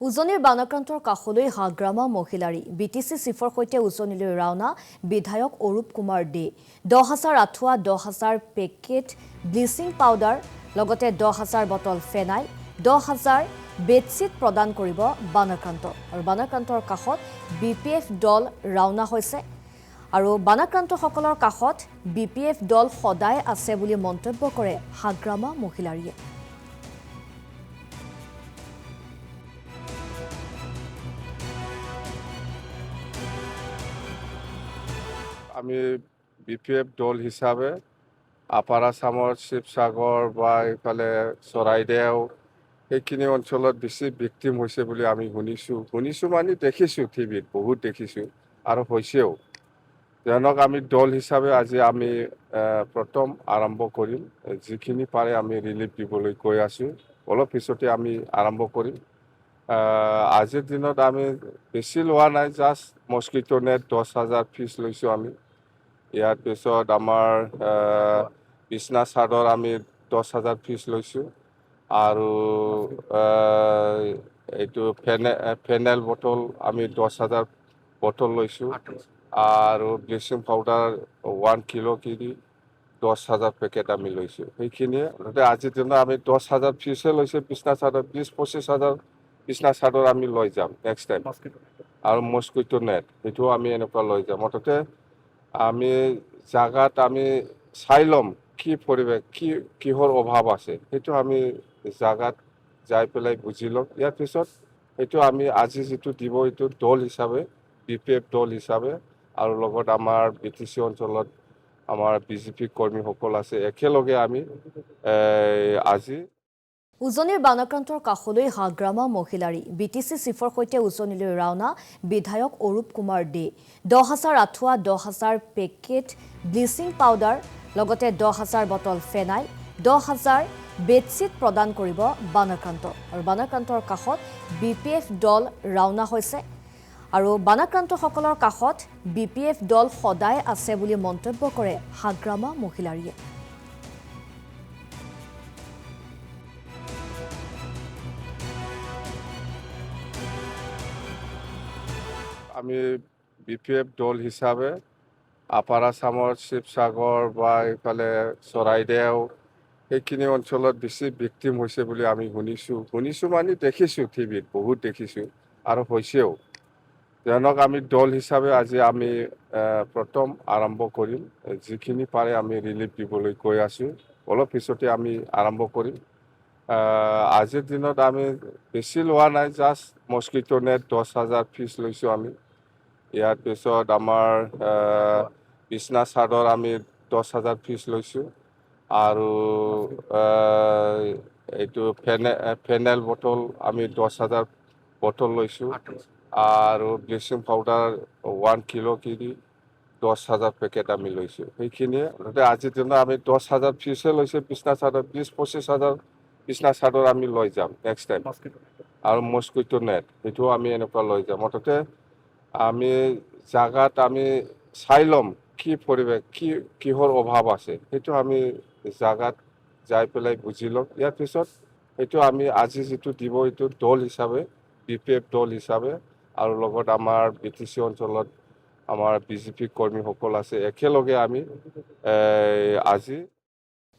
উজনিৰ বানাক্ৰান্তৰ কাষলৈ হাগ্ৰামা মহিলাৰী বিটিচি চিফৰ সৈতে উজনিলৈ ৰাওনা বিধায়ক অৰূপ কুমাৰ দে 10,000 আঁঠুৱা 10,000 পেকেট ব্লিচিং পাউডাৰ লগতে 10,000 বটল ফেনাইল 10,000 বেডশ্বীট প্ৰদান কৰিব বানাক্ৰান্ত আৰু বানাক্ৰান্তৰ কাষত বিপিএফ দল ৰাওনা হৈছে আৰু বানাক্ৰান্তসকলৰ কাষত বিপিএফ দল সদায় আছে বুলি মন্তব্য কৰে হাগ্ৰামা মহিলাৰীয়ে আমি বিপিএফ দল হিসাবে আপাৰ আসামৰ শিৱসাগৰ বা এইফালে চৰাইদেউ সেইখিনি অঞ্চলত বেছি ভিক্টিম হৈছে বুলি আমি শুনিছোঁ মানে দেখিছোঁ টিভিত বহুত দেখিছোঁ আৰু হৈছেও যেনক আমি দল হিসাবে আজি আমি প্ৰথম আৰম্ভ কৰিম যিখিনি পাৰে আমি ৰিলিফ দিবলৈ গৈ আছোঁ অলপ পিছতে আমি আৰম্ভ কৰিম আজিৰ দিনত আমি বেছি লোৱা নাই জাষ্ট মস্কিটো নেট 10,000 পিচ লৈছোঁ আমি ইয়াৰ পিছত আমাৰ বিছনা চাদৰ আমি 10,000 পিচ লৈছোঁ আৰু এইটো ফেনেল বটল আমি 10,000 বটল লৈছোঁ আৰু bleaching powder 1 kilo KG 10,000 packet আমি লৈছোঁ সেইখিনিয়ে আজিৰ দিনত আমি 10,000 পিচে লৈছোঁ বিছনা চাদৰ 20-25,000 বিছনা চাদৰ আমি লৈ যাম নেক্সট টাইম আৰু মস্কিটো নেট সেইটো আমি এনেকুৱা লৈ যাম মুঠতে আমি জাগাত আমি চাই ল'ম কি পৰিৱেশ কিহৰ অভাৱ আছে সেইটো আমি জাগাত যাই পেলাই বুজি ল'ম ইয়াৰ পিছত সেইটো আমি আজি যিটো দিব এইটো দল হিচাপে বিপিএফ দল হিচাপে আৰু লগত আমাৰ বিটিচি অঞ্চলত আমাৰ বিজেপি কৰ্মীসকল আছে একেলগে আমি আজি উজনিৰ বানাক্ৰান্তৰ কাষলৈ হাগ্ৰামা মহিলাৰী বিটিচি চিফৰ সৈতে উজনিলৈ ৰাওনা বিধায়ক অৰূপ কুমাৰ দে 10,000 আঁঠুৱা 10,000 পেকেট ব্লিচিং পাউডাৰ লগতে 10,000 বটল ফেনাইল 10,000 বেডশ্বীট প্ৰদান কৰিব বানাক্ৰান্ত আৰু বানাক্ৰান্তৰ কাষত বিপিএফ দল ৰাওনা হৈছে আৰু বানাক্ৰান্তসকলৰ কাষত বিপিএফ দল সদায় আছে বুলি মন্তব্য কৰে হাগ্ৰামা মহিলাৰীয়ে আমি বিপিএফ দল হিসাবে আপাৰ আসামৰ শিৱসাগৰ বা এইফালে চৰাইদেউ সেইখিনি অঞ্চলত বেছি ভিক্টিম হৈছে বুলি আমি শুনিছোঁ মানে দেখিছোঁ টিভিত বহুত দেখিছোঁ আৰু হৈছেও যেনক আমি দল হিসাবে আজি আমি প্ৰথম আৰম্ভ কৰিম যিখিনি পাৰে আমি ৰিলিফ দিবলৈ গৈ আছোঁ অলপ পিছতে আমি আৰম্ভ কৰিম আজিৰ দিনত আমি বেছি লোৱা নাই জাষ্ট মস্কিটো নেট 10,000 পিচ লৈছোঁ আমি ইয়াৰ পিছত আমাৰ বিছনা চাদৰ আমি 10,000 পিচ লৈছোঁ আৰু এইটো ফেনেল বটল আমি 10,000 বটল লৈছোঁ আৰু bleaching powder 1 kilo KG 10,000 packet আমি লৈছোঁ সেইখিনিয়ে আজিৰ দিনত আমি 10,000 পিচে লৈছোঁ বিছনা চাদৰ 20-25,000 বিছনা চাদৰ আমি লৈ যাম নেক্সট টাইম আৰু মস্কিটো নেট সেইটো আমি এনেকুৱা লৈ যাম মুঠতে আমি জাগাত আমি চাই ল'ম কি পৰিৱেশ কিহৰ অভাৱ আছে সেইটো আমি জাগাত যাই পেলাই বুজি ল'ম ইয়াৰ পিছত সেইটো আমি আজি যিটো দিব এইটো দল হিচাপে বিপিএফ দল হিচাপে আৰু লগত আমাৰ বিটিচি অঞ্চলত আমাৰ বিজেপি কৰ্মীসকল আছে একেলগে আমি আজি